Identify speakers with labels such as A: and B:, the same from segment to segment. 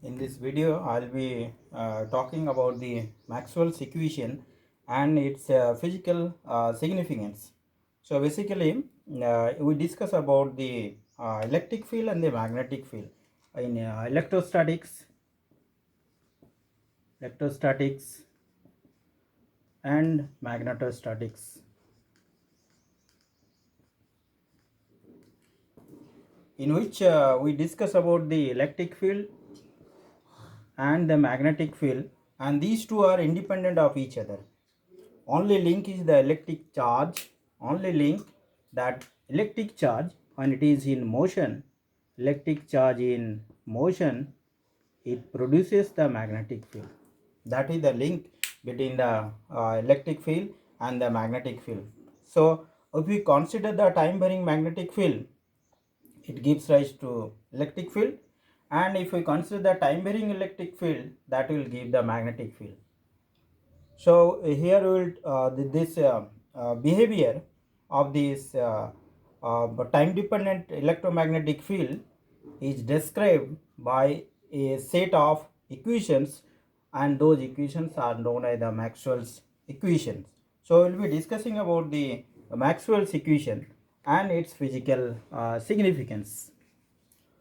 A: In this video, I'll be talking about the Maxwell's equation and its physical significance. So basically, we discuss about the electric field and the magnetic field in electrostatics and magnetostatics. In which we discuss about the electric field and the magnetic field, and these two are independent of each other. Only link is the electric charge. Only link that electric charge when it is in motion, electric charge in motion, it produces the magnetic field. That is the link between the electric field and the magnetic field. So if we consider the time varying magnetic field, it gives rise to electric field, and if we consider the time varying electric field, that will give the magnetic field. So here we will this behavior of this time dependent electromagnetic field is described by a set of equations, and those equations are known as the Maxwell's equations. So we will be discussing about the Maxwell's equation and its physical significance.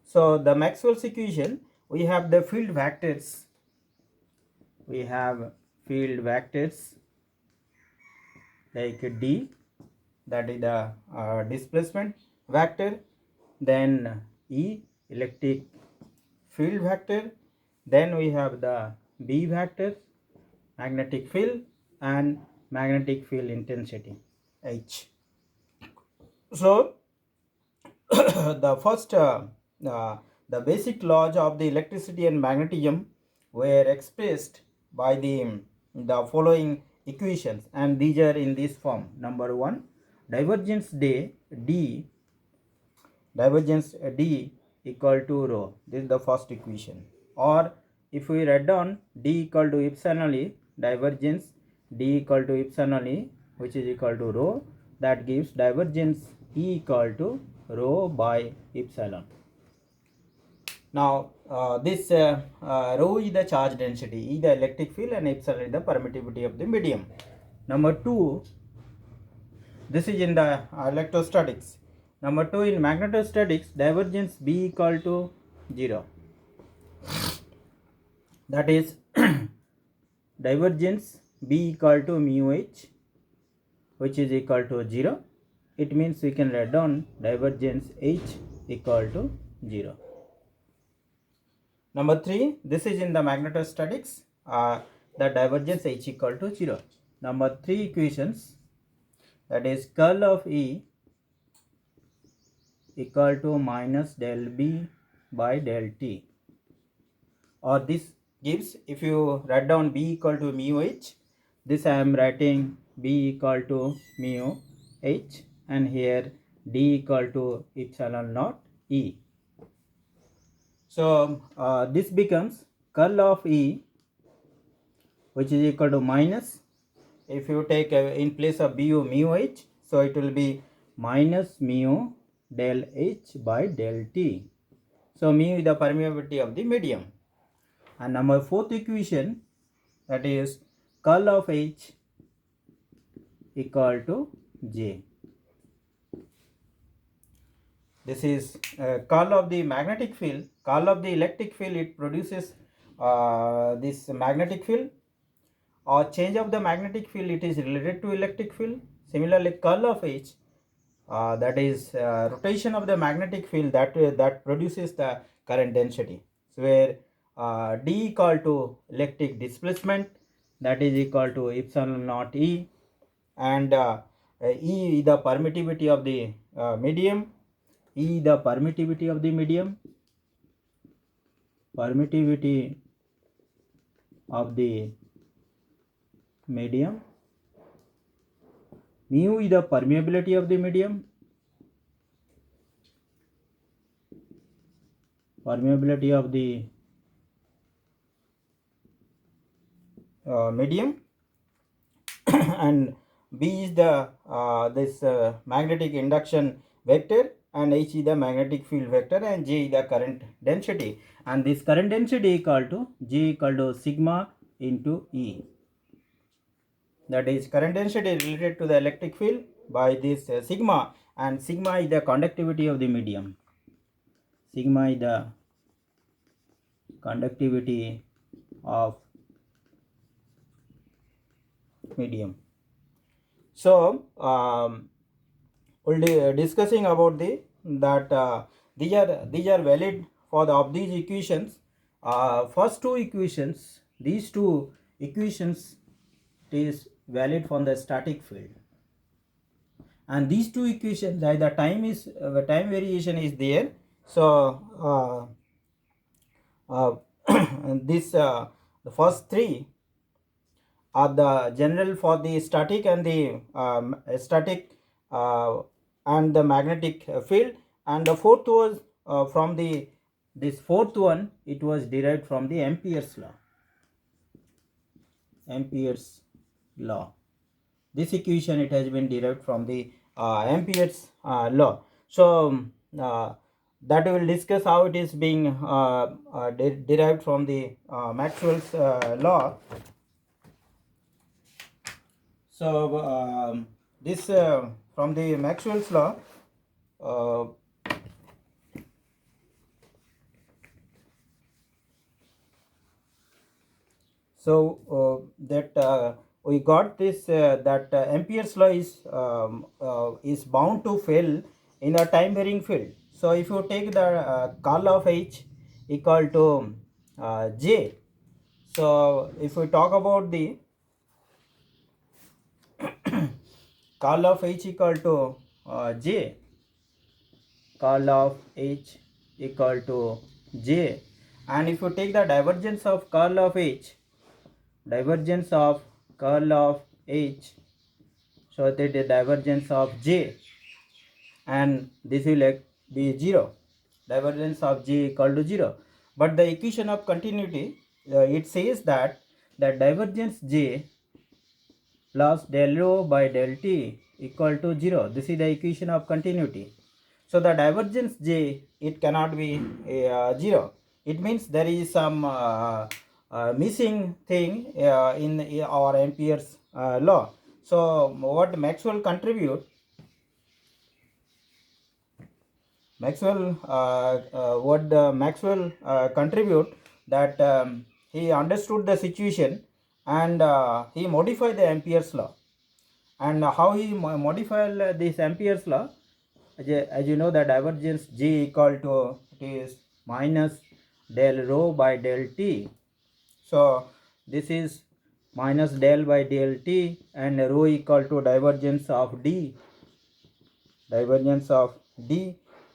A: So the Maxwell's equation, we have the field vectors. We have field vectors like D, that is the displacement vector, then E, electric field vector, then we have the B vector, magnetic field, and magnetic field intensity, H. So the first the basic laws of the electricity and magnetism were expressed by the following equations, and these are in this form. Number 1, divergence D divergence D equal to rho. This is the first equation. Or if we write down D equal to epsilon E, divergence D equal to epsilon E, which is equal to rho, that gives divergence E equal to rho by epsilon. Now this rho is the charge density, E the electric field, and epsilon is the permittivity of the medium. Number 2, this is in the electrostatics. Number 2, in magnetostatics, divergence B equal to 0. That is divergence B equal to mu H, which is equal to 0. It means we can write down divergence H equal to 0. Number 3, this is in the magnetostatics, the divergence H equal to 0. Number 3 equations, that is curl of E equal to minus del B by del T. Or this gives, if you write down B equal to mu H, this I am writing B equal to mu H, and here D equal to epsilon naught E. So this becomes curl of E, which is equal to minus, if you take in place of Bu mu H, so it will be minus mu del H by del T. So mu is the permeability of the medium. And number 4th equation, that is curl of H equal to J. This is curl of the magnetic field. Curl of the electric field, it produces this magnetic field, or change of the magnetic field, it is related to electric field. Similarly, curl of H, that is rotation of the magnetic field, that produces the current density. So where D equal to electric displacement, that is equal to epsilon naught E, and E the permittivity of the medium, E the permittivity of the medium, permittivity of the medium, mu is the permeability of the medium, permeability of the medium, and B is the this magnetic induction vector, and H is the magnetic field vector, and J is the current density. And this current density equal to G equal to sigma into E. That is, current density related to the electric field by this sigma, and sigma is the conductivity of the medium. Sigma is the conductivity of medium. So we'll be discussing about these are valid for the of these equations. First two equations, these two equations is valid for the static field, and these two equations, the time variation is there. So this the first three are the general for the static and the static and the magnetic field, and the fourth was from the this fourth one, it was derived from the Ampere's law. Ampere's law. This equation, it has been derived from the Ampere's law. So that we will discuss how it is being derived from the Maxwell's law. So this from the Maxwell's law, that we got this that Ampere's law is bound to fail in a time varying field. So if you take the curl of H equal to J, so if we talk about the curl of H equal to J, curl of H equal to J, and if you take the divergence of curl of H, divergence of curl of H, so that the divergence of J, and this will be 0, divergence of J equal to 0. But the equation of continuity, it says that the divergence J plus del rho by del T equal to 0. This is the equation of continuity. So the divergence J, it cannot be 0. It means there is some missing thing in our Ampere's law. So what Maxwell contribute? Maxwell contribute that he understood the situation, and he modified the Ampere's law. And how he modified this Ampere's law? As you know, the divergence G equal to, it is minus del rho by del T. So this is minus del by del T, and rho equal to divergence of D,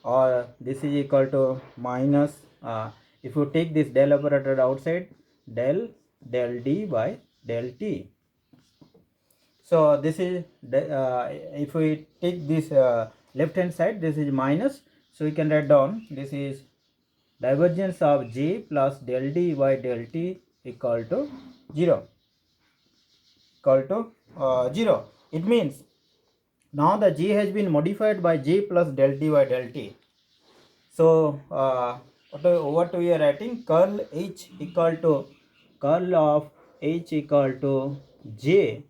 A: or this is equal to minus, if you take this del operator outside, del D by del T. So this is if we take this left hand side, this is minus, so we can write down this is divergence of J plus del D by del T equal to 0. It means now the J has been modified by J plus del D by del T. So what we are writing, curl H equal to, curl of H equal to J.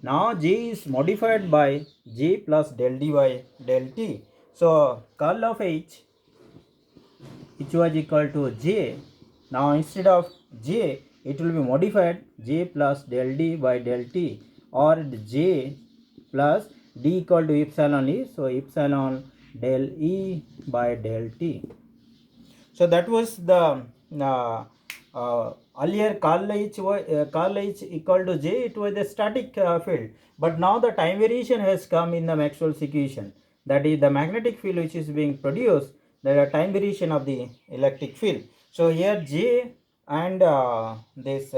A: Now J is modified by J plus del D by del T. So curl of H, which was equal to J, now instead of J, it will be modified J plus del D by del T, or J plus D equal to epsilon E, so epsilon del E by del T. So that was the earlier curl H equal to J, it was the static field, but now the time variation has come in the Maxwell's equation, that is the magnetic field which is being produced, the time variation of the electric field. So here J and this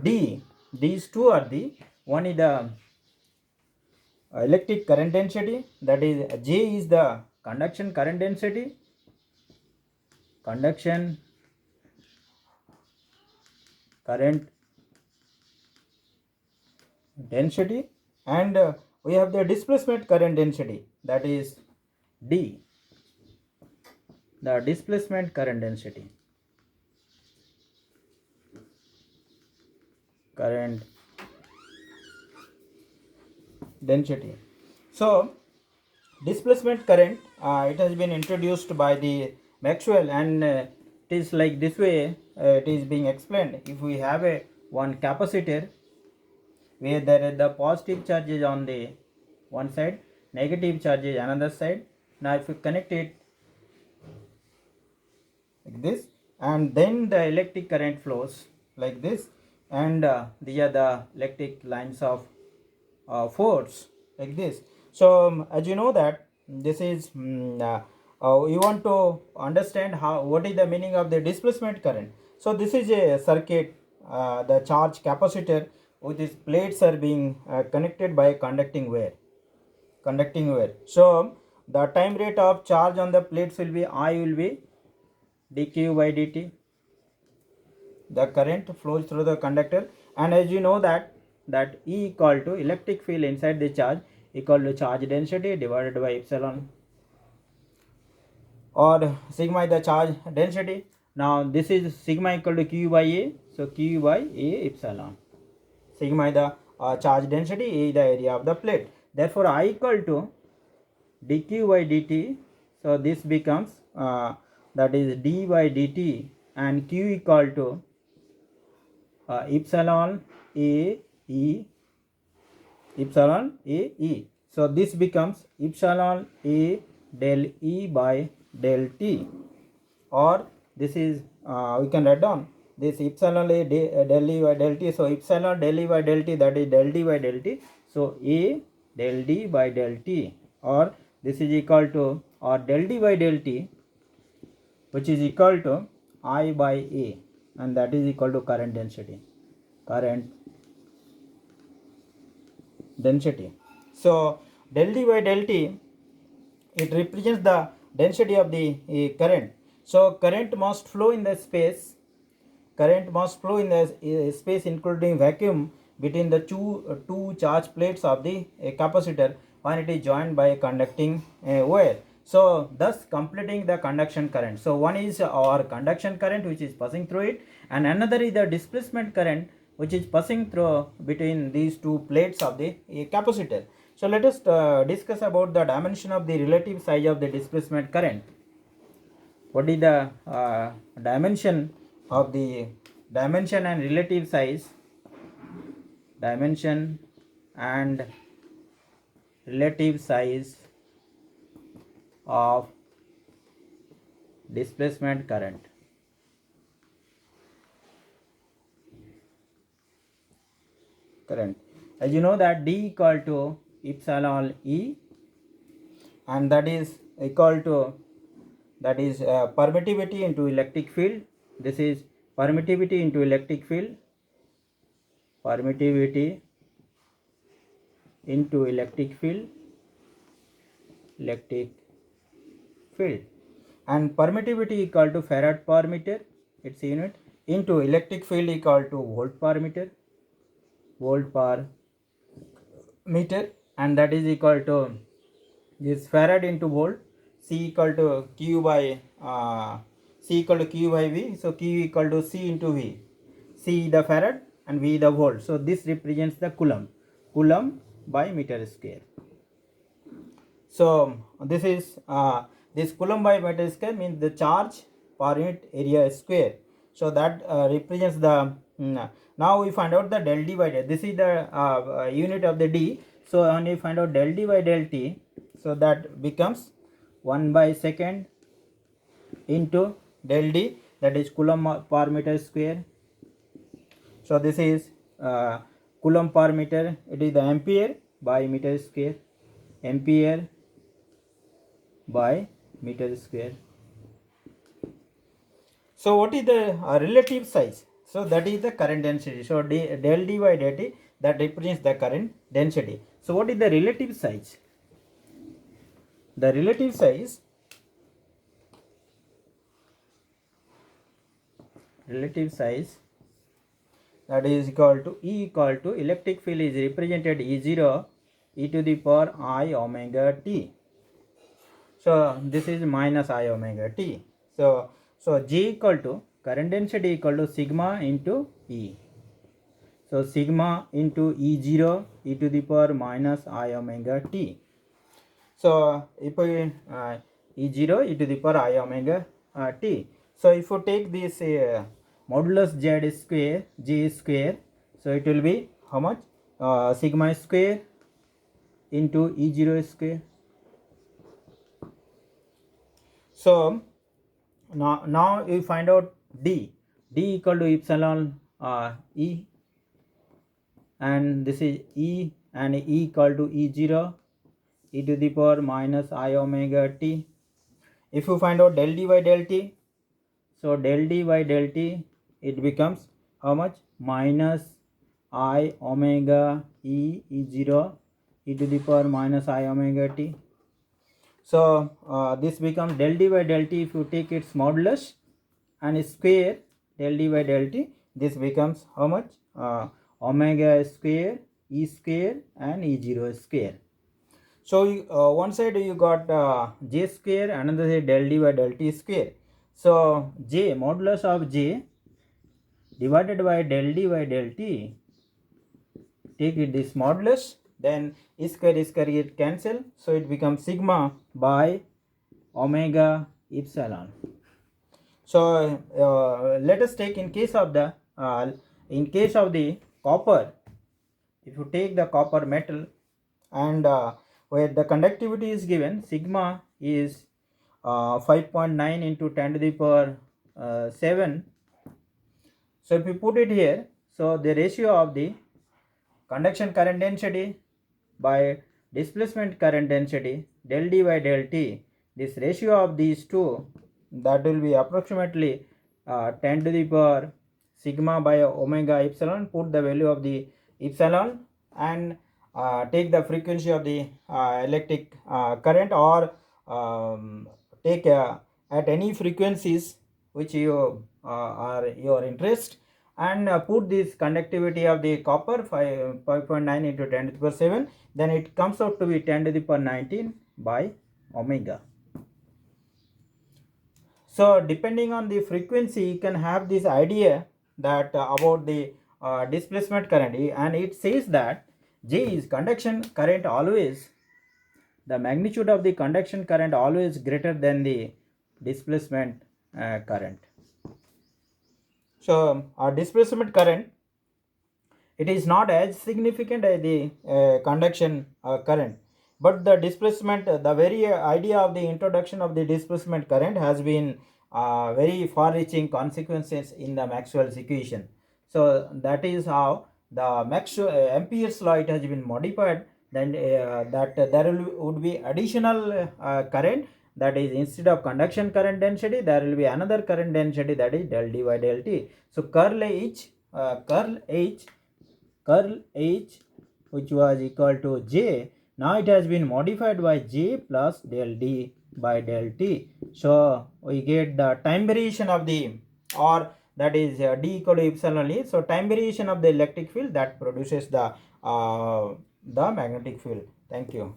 A: D, these two are the, one is the electric current density, that is J is the conduction current density, conduction current density, and we have the displacement current density. that is D, the displacement current density. Current density. So displacement current, it has been introduced by the Maxwell, and it is like this way. It is being explained. If we have a one capacitor where the positive charge is on the one side, negative charge is another side. Now if you connect it like this, and then the electric current flows like this, and these are the electric lines of force like this. So as you know that this is you want to understand how, what is the meaning of the displacement current. So this is a circuit, the charge capacitor with these plates are being connected by conducting wire. So the time rate of charge on the plates will be I will be dq by dt. The current flows through the conductor, and as you know that E equal to electric field inside the charge equal to charge density divided by epsilon, or sigma is the charge density. Now this is sigma equal to q by a, so q by a epsilon. Sigma is the charge density, a is the area of the plate. Therefore I equal to dq by dt, so this becomes that is d by dt, and q equal to epsilon a e, epsilon a e. So this becomes epsilon a del e by del t, or this is we can write down this epsilon a del e by del t. So epsilon del e by del t, that is del d by del t. So a del d by del t, or this is equal to, or del d by del t, which is equal to I by a, and that is equal to current density. So del d by del t, it represents the density of the current. So current must flow in the space. Current must flow in the space including vacuum between the two charge plates of the capacitor when it is joined by a conducting wire. So thus completing the conduction current. So one is our conduction current which is passing through it, and another is the displacement current which is passing through between these two plates of the capacitor. So let us discuss about the dimension of the relative size of the displacement current. What is the dimension of the dimension and relative size? Dimension and relative size of displacement current. As you know that D equal to epsilon E, and that is equal to, that is permittivity into electric field. This is permittivity into electric field. Permittivity into electric field. And permittivity equal to farad per meter, its unit, into electric field equal to volt per meter, and that is equal to this farad into volt. C equal to Q by V. So Q equal to C into V. C the farad and V the volt. So this represents the coulomb by meter square. So this is this coulomb by meter square means the charge per unit area square. So that represents the now we find out the del d by del. This is the unit of the d. So when we find out del d by del t, so that becomes 1 by second into del d, that is coulomb per meter square. So this is coulomb per meter. It is the ampere by meter square. Ampere by meter square. So what is the relative size? So that is the current density. So del d by dt, that represents the current density. So what is the relative size? The relative size that is equal to E equal to electric field is represented E0 e to the power I omega t. So this is minus I omega t. So J equal to current density equal to sigma into E. So sigma into E0 e to the power minus I omega t. So if we E0 e to the power I omega t. So if you take this modulus Z square, J square, so it will be how much? Sigma square into E0 square. So now you find out D equal to epsilon E, and this is E, and E equal to E0 e to the power minus I omega t. If you find out del D by del T, so del D by del T, it becomes how much? Minus I omega E0 e to the power minus I omega t. So this becomes del D by del T. If you take its modulus and square del D by del T, this becomes how much? Omega square, E square, and E0 square. So one side you got J square, another side del D by del T square. So J, modulus of J divided by del D by del T, take it this modulus, then E square get cancel, so it becomes sigma by omega epsilon. So let us take in case of the copper. If you take the copper metal, and where the conductivity is given, sigma is 5.9 into 10 to the power 7. So if you put it here, so the ratio of the conduction current density by displacement current density del D by del T, this ratio of these two, that will be approximately 10 to the power sigma by omega epsilon. Put the value of the epsilon and take the frequency of the electric current, or take at any frequencies which you are your interest, and put this conductivity of the copper 5.9 into 10 to the power 7, then it comes out to be 10 to the power 19 by omega. So depending on the frequency, you can have this idea that about the displacement current, and it says that J is conduction current always, the magnitude of the conduction current always greater than the displacement current. So our displacement current, it is not as significant as the conduction current, but the displacement, the very idea of the introduction of the displacement current has been very far-reaching consequences in the Maxwell's equation. So that is how the Ampere's law, it has been modified. Then that there would be additional current, that is, instead of conduction current density, there will be another current density, that is del D by del T. So curl H, which was equal to J, now it has been modified by J plus del D by del T. So we get the time variation of the, or that is D equal to epsilon E. So time variation of the electric field that produces the magnetic field. Thank you.